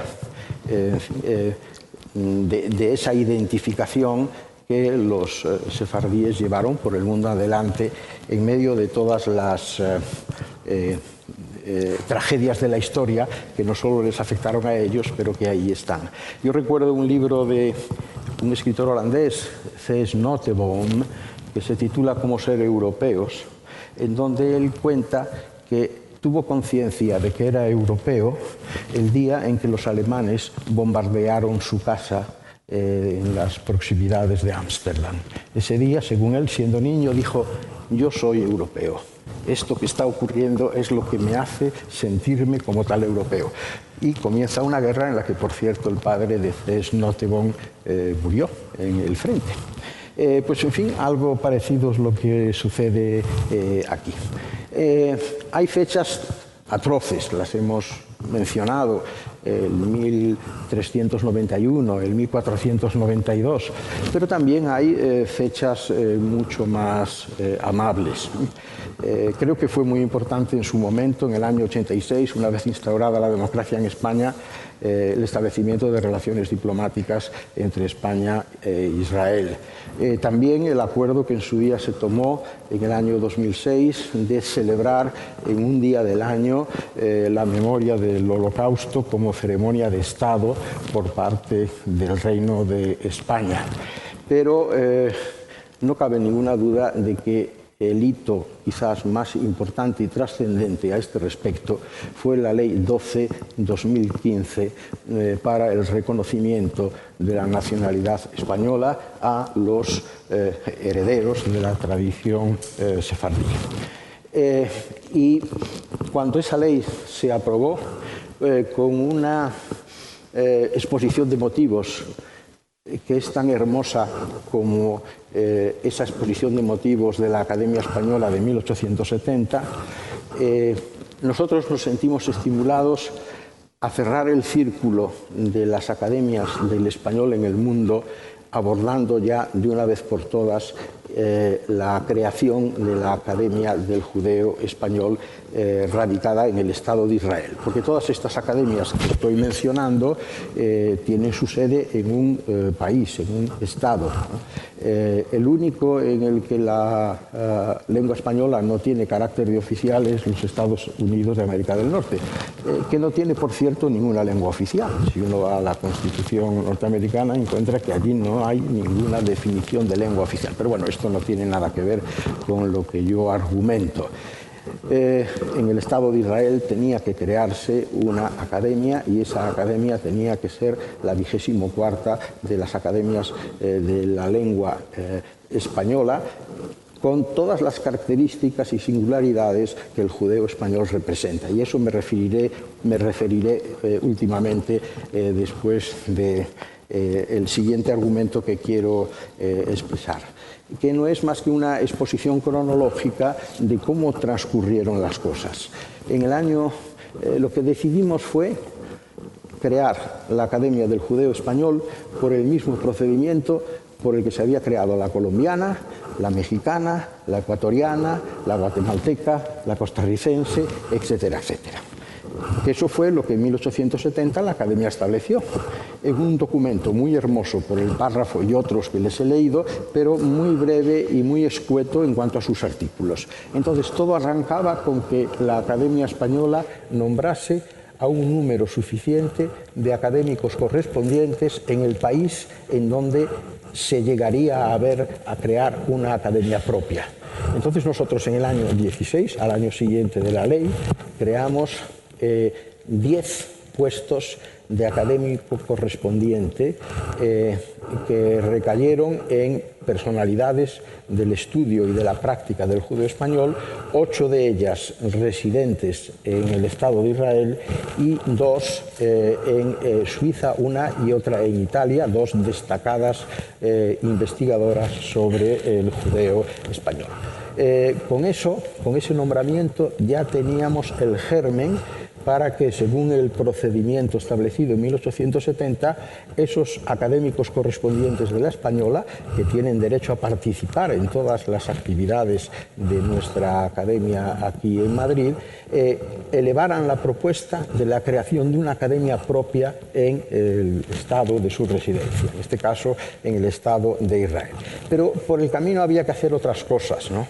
de esa identificación que los sefardíes llevaron por el mundo adelante en medio de todas las tragedias de la historia que no solo les afectaron a ellos, pero que ahí están. Yo recuerdo un libro de un escritor holandés, C.S. Nottebohm, que se titula Cómo ser europeos, en donde él cuenta que tuvo conciencia de que era europeo el día en que los alemanes bombardearon su casa en las proximidades de Ámsterdam. Ese día, según él, siendo niño, dijo: yo soy europeo. Esto que está ocurriendo es lo que me hace sentirme como tal europeo. Y comienza una guerra en la que, por cierto, el padre de C.S. Nottebohm murió en el frente. Pues, en fin, algo parecido es lo que sucede aquí. Hay fechas atroces, las hemos mencionado, el 1391, el 1492, pero también hay fechas mucho más amables. Creo que fue muy importante en su momento, en el año 86, una vez instaurada la democracia en España, el establecimiento de relaciones diplomáticas entre España e Israel. También el acuerdo que en su día se tomó en el año 2006 de celebrar en un día del año la memoria del Holocausto como ceremonia de Estado por parte del Reino de España. Pero no cabe ninguna duda de que el hito quizás más importante y trascendente a este respecto fue la Ley 12/2015 para el reconocimiento de la nacionalidad española a los herederos de la tradición sefardí. Y cuando esa ley se aprobó con una exposición de motivos que es tan hermosa como esa exposición de motivos de la Academia Española de 1870, nosotros nos sentimos estimulados a cerrar el círculo de las academias del español en el mundo, abordando ya de una vez por todas la creación de la Academia del Judeo Español radicada en el Estado de Israel. Porque todas estas academias que estoy mencionando tienen su sede en un país, en un Estado. El único en el que la lengua española no tiene carácter de oficial es los Estados Unidos de América del Norte, que no tiene, por cierto, ninguna lengua oficial. Si uno va a la Constitución norteamericana, encuentra que allí no hay ninguna definición de lengua oficial. Pero bueno, esto no tiene nada que ver con lo que yo argumento. En el Estado de Israel tenía que crearse una academia y esa academia tenía que ser la 24ª de las academias de la lengua española, con todas las características y singularidades que el judeo español representa. Y eso me referiré últimamente después del siguiente argumento que quiero expresar, que no es más que una exposición cronológica de cómo transcurrieron las cosas. En el año, lo que decidimos fue crear la Academia del Judeo Español por el mismo procedimiento por el que se había creado la colombiana, la mexicana, la ecuatoriana, la guatemalteca, la costarricense, etcétera, etcétera. Eso fue lo que en 1870 la Academia estableció, en un documento muy hermoso por el párrafo y otros que les he leído, pero muy breve y muy escueto en cuanto a sus artículos. Entonces todo arrancaba con que la Academia Española nombrase a un número suficiente de académicos correspondientes en el país en donde se llegaría a crear una academia propia. Entonces nosotros en el año 16, al año siguiente de la ley, creamos 10 puestos de académico correspondiente que recayeron en personalidades del estudio y de la práctica del judeo español, 8 de ellas residentes en el Estado de Israel y 2 en Suiza, una y otra en Italia, 2 destacadas investigadoras sobre el judeo español. Con ese nombramiento ya teníamos el germen para que, según el procedimiento establecido en 1870, esos académicos correspondientes de la Española, que tienen derecho a participar en todas las actividades de nuestra academia aquí en Madrid, elevaran la propuesta de la creación de una academia propia en el estado de su residencia, en este caso en el Estado de Israel. Pero por el camino había que hacer otras cosas, ¿no?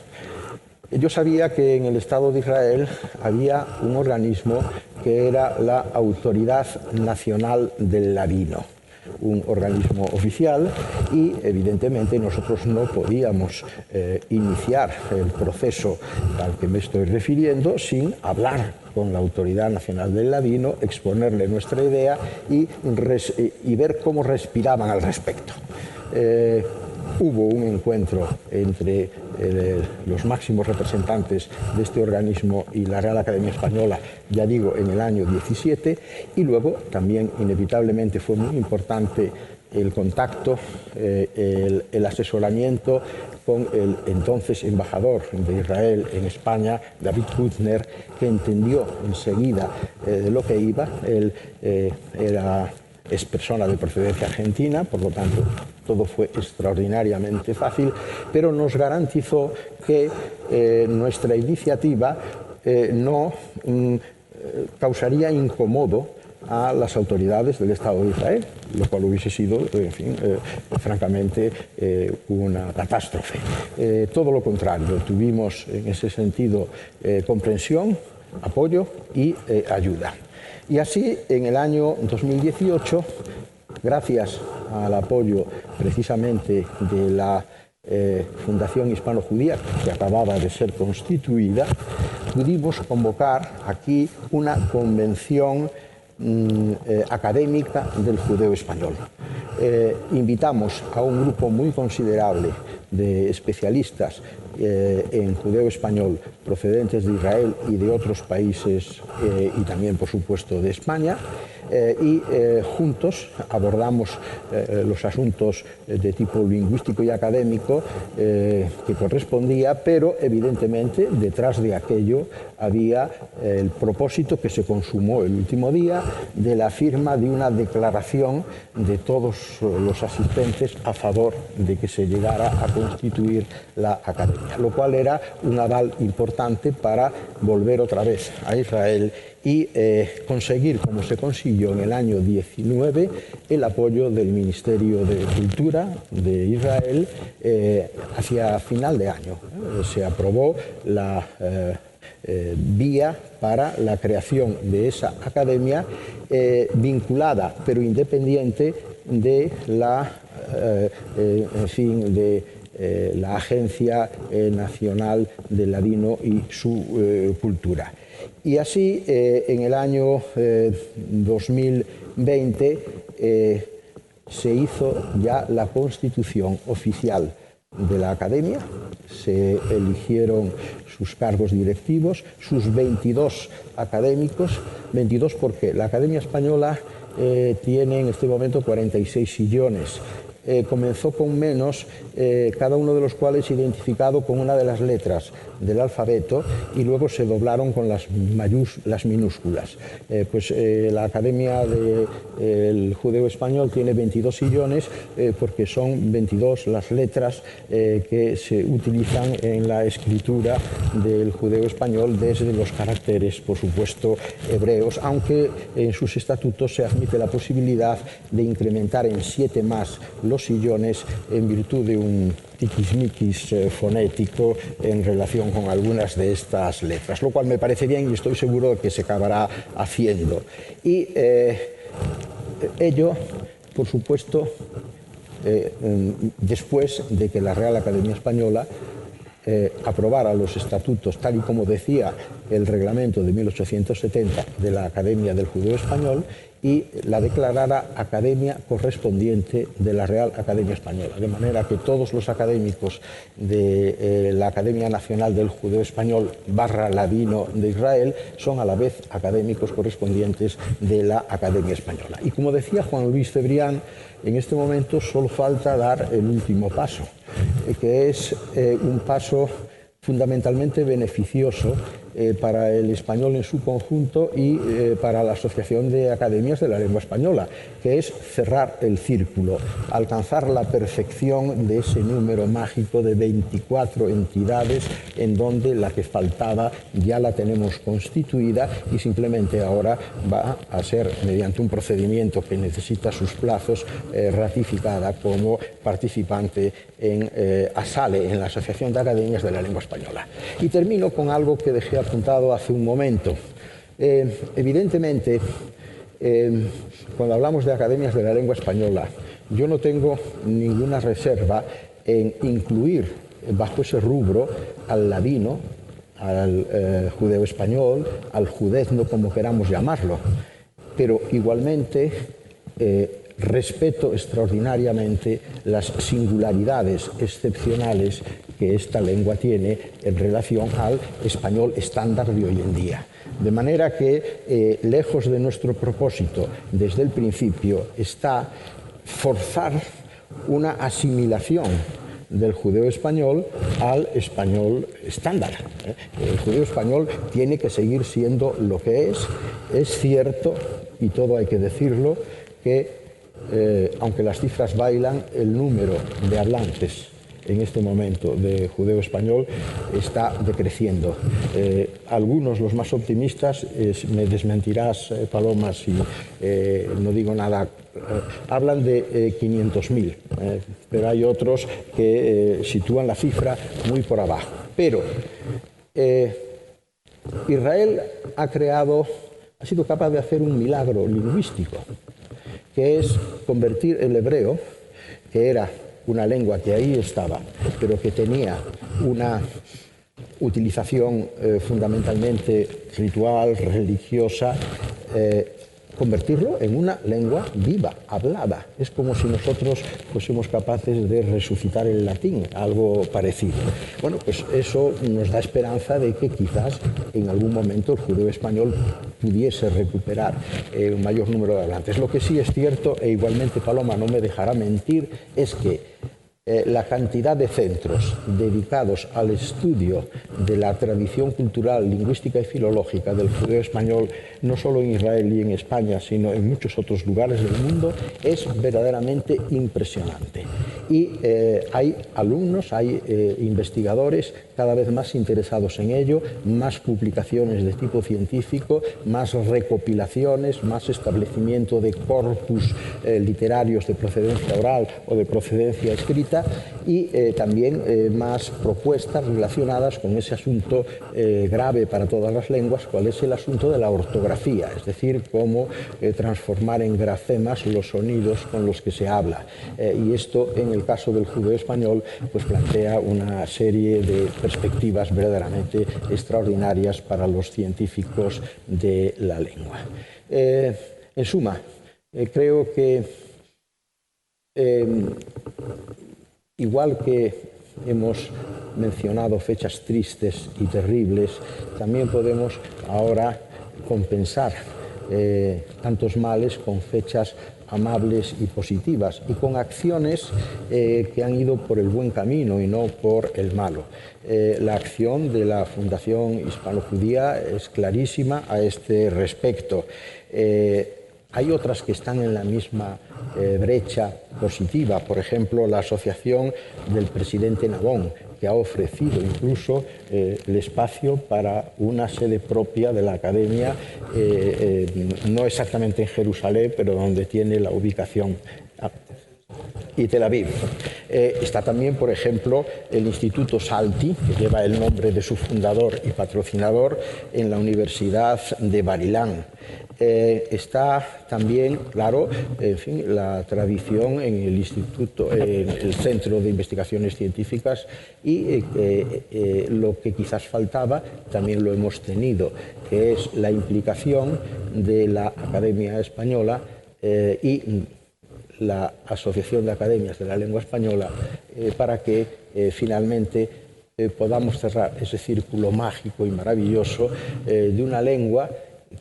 Yo sabía que en el Estado de Israel había un organismo que era la Autoridad Nacional del Ladino, un organismo oficial, y evidentemente nosotros no podíamos iniciar el proceso al que me estoy refiriendo sin hablar con la Autoridad Nacional del Ladino, exponerle nuestra idea y ver cómo respiraban al respecto. Hubo un encuentro entre los máximos representantes de este organismo y la Real Academia Española, ya digo, en el año 17, y luego también inevitablemente fue muy importante el contacto, el asesoramiento con el entonces embajador de Israel en España, David Kuttner, que entendió enseguida de lo que iba. Él es persona de procedencia argentina, por lo tanto todo fue extraordinariamente fácil, pero nos garantizó que nuestra iniciativa no causaría incómodo a las autoridades del Estado de Israel, lo cual hubiese sido, en fin, francamente, una catástrofe. Todo lo contrario, tuvimos en ese sentido comprensión, apoyo y ayuda. Y así, en el año 2018, gracias al apoyo precisamente de la Fundación Hispano-Judía, que acababa de ser constituida, pudimos convocar aquí una convención académica del judeo español. Invitamos a un grupo muy considerable de especialistas en judeo español procedentes de Israel y de otros países y también, por supuesto, de España, y juntos abordamos los asuntos de tipo lingüístico y académico que correspondía, pero evidentemente detrás de aquello había el propósito que se consumó el último día de la firma de una declaración de todos los asistentes a favor de que se llegara a constituir la academia, lo cual era un aval importante para volver otra vez a Israel y conseguir, como se consiguió en el año 19, el apoyo del Ministerio de Cultura de Israel hacia final de año. Se aprobó la vía para la creación de esa academia vinculada pero independiente de la, la Agencia Nacional del Ladino y su cultura. Y así, en el año 2020 se hizo ya la constitución oficial de la Academia, se eligieron sus cargos directivos, sus 22 académicos, 22 porque la Academia Española tiene en este momento 46 sillones comenzó con menos, cada uno de los cuales identificado con una de las letras del alfabeto, y luego se doblaron con las minúsculas. La Academia del Judeo Español tiene 22 sillones porque son 22 las letras que se utilizan en la escritura del judeo español desde los caracteres, por supuesto, hebreos, aunque en sus estatutos se admite la posibilidad de incrementar en 7 más los sillones en virtud de un tiquismiquis fonético en relación con algunas de estas letras, lo cual me parece bien y estoy seguro de que se acabará haciendo. Y ello, por supuesto, después de que la Real Academia Española aprobara los estatutos, tal y como decía el reglamento de 1870 de la Academia del Judeo Español, y la declarara academia correspondiente de la Real Academia Española, de manera que todos los académicos de la Academia Nacional del Judeo Español / Ladino de Israel son a la vez académicos correspondientes de la Academia Española. Y como decía Juan Luis Cebrián, en este momento solo falta dar el último paso, que es un paso fundamentalmente beneficioso para el español en su conjunto y para la Asociación de Academias de la Lengua Española, que es cerrar el círculo, alcanzar la perfección de ese número mágico de 24 entidades, en donde la que faltaba ya la tenemos constituida y simplemente ahora va a ser, mediante un procedimiento que necesita sus plazos, ratificada como participante en ASALE, en la Asociación de Academias de la Lengua Española. Y termino con algo que dejé apuntado hace un momento. Evidentemente, cuando hablamos de academias de la lengua española, yo no tengo ninguna reserva en incluir bajo ese rubro al ladino, al judeo español, al judezno, como queramos llamarlo, pero igualmente respeto extraordinariamente las singularidades excepcionales que esta lengua tiene en relación al español estándar de hoy en día. De manera que, lejos de nuestro propósito desde el principio, está forzar una asimilación del judeo español al español estándar. El judeo español tiene que seguir siendo lo que es. Es cierto, y todo hay que decirlo, que aunque las cifras bailan, el número de hablantes en este momento de judeo español está decreciendo. Algunos, los más optimistas, me desmentirás, Paloma, si no digo nada, hablan de 500.000, pero hay otros que sitúan la cifra muy por abajo. Pero Israel ha sido capaz de hacer un milagro lingüístico, que es convertir el hebreo, que era una lengua que ahí estaba, pero que tenía una utilización fundamentalmente ritual, religiosa, convertirlo en una lengua viva, hablada. Es como si nosotros fuésemos capaces de resucitar el latín, algo parecido. Bueno, pues eso nos da esperanza de que quizás en algún momento el judeo español pudiese recuperar un mayor número de hablantes. Lo que sí es cierto, e igualmente Paloma no me dejará mentir, es que la cantidad de centros dedicados al estudio de la tradición cultural, lingüística y filológica del judeo español, no solo en Israel y en España, sino en muchos otros lugares del mundo, es verdaderamente impresionante. Y hay alumnos, hay investigadores cada vez más interesados en ello, más publicaciones de tipo científico, más recopilaciones, más establecimiento de corpus literarios de procedencia oral o de procedencia escrita, y también más propuestas relacionadas con ese asunto grave para todas las lenguas, cuál es el asunto de la ortografía, es decir, cómo transformar en grafemas los sonidos con los que se habla. Y esto, en el caso del judeo español, pues plantea una serie de perspectivas verdaderamente extraordinarias para los científicos de la lengua. En suma, creo que igual que hemos mencionado fechas tristes y terribles, también podemos ahora compensar tantos males con fechas amables y positivas, y con acciones que han ido por el buen camino y no por el malo. La acción de la Fundación Hispano-Judía es clarísima a este respecto. Hay otras que están en la misma brecha positiva, por ejemplo, la asociación del presidente Nabón, que ha ofrecido incluso el espacio para una sede propia de la Academia, no exactamente en Jerusalén, pero donde tiene la ubicación, y Tel Aviv. Está también, por ejemplo, el Instituto Salti, que lleva el nombre de su fundador y patrocinador, en la Universidad de Barilán. Está también, claro, en fin, la tradición en el Instituto, en el Centro de Investigaciones Científicas, y lo que quizás faltaba también lo hemos tenido, que es la implicación de la Academia Española y la Asociación de Academias de la Lengua Española para que finalmente podamos cerrar ese círculo mágico y maravilloso de una lengua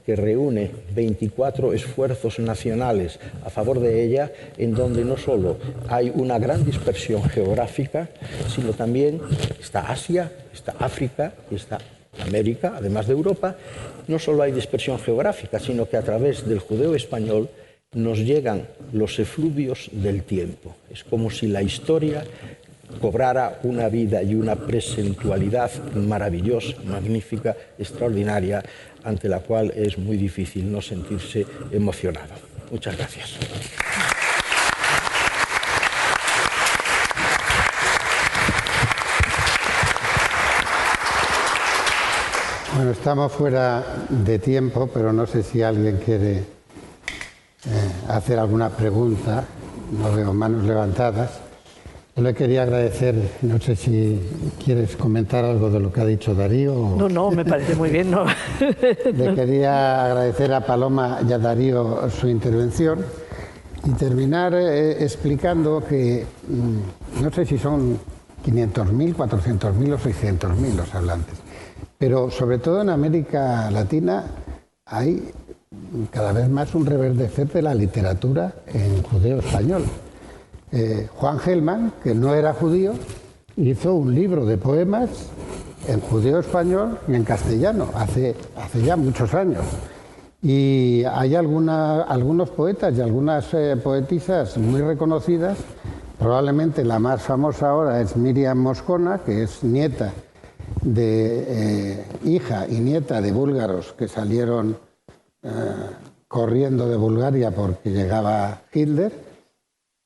que reúne 24 esfuerzos nacionales a favor de ella, en donde no solo hay una gran dispersión geográfica, sino también está Asia, está África y está América, además de Europa. No solo hay dispersión geográfica, sino que a través del judeo español nos llegan los efluvios del tiempo. Es como si la historia cobrara una vida y una presentualidad maravillosa, magnífica, extraordinaria, ante la cual es muy difícil no sentirse emocionado. Muchas gracias. Bueno, estamos fuera de tiempo, pero no sé si alguien quiere hacer alguna pregunta. No veo manos levantadas. Yo le quería agradecer, no sé si quieres comentar algo de lo que ha dicho Darío. No, me parece muy bien. No. Le quería agradecer a Paloma y a Darío su intervención y terminar explicando que no sé si son 500.000, 400.000 o 600.000 los hablantes, pero sobre todo en América Latina hay cada vez más un reverdecer de la literatura en judeo español. Juan Gelman, que no era judío, hizo un libro de poemas en judeo español y en castellano, hace ya muchos años. Y hay algunos poetas y algunas poetisas muy reconocidas. Probablemente la más famosa ahora es Miriam Moscona, que es hija y nieta de búlgaros que salieron corriendo de Bulgaria porque llegaba Hitler,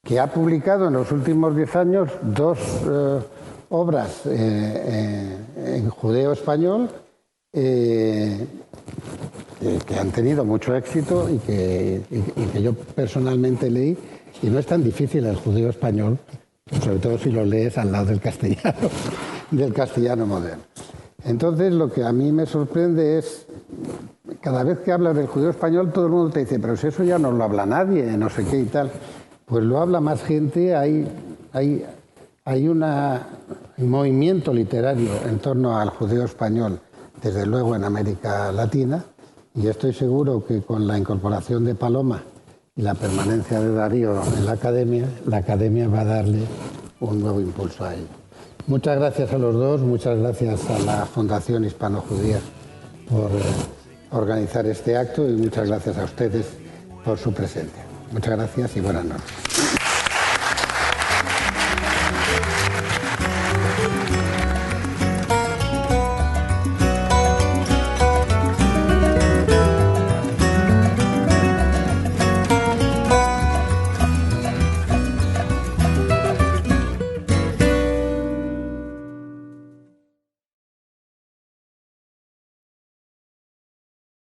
que ha publicado en los últimos 10 años 2 obras en judeo español que han tenido mucho éxito y que yo personalmente leí, y no es tan difícil el judeo español, sobre todo si lo lees al lado del castellano moderno. Entonces, lo que a mí me sorprende es, cada vez que hablas del judeo español, todo el mundo te dice, pero si eso ya no lo habla nadie, no sé qué y tal. Pues lo habla más gente, hay un movimiento literario en torno al judeo español, desde luego en América Latina, y estoy seguro que con la incorporación de Paloma y la permanencia de Darío en la academia va a darle un nuevo impulso a ello. Muchas gracias a los dos, muchas gracias a la Fundación Hispano-Judía por organizar este acto y muchas gracias a ustedes por su presencia. Muchas gracias y buenas noches.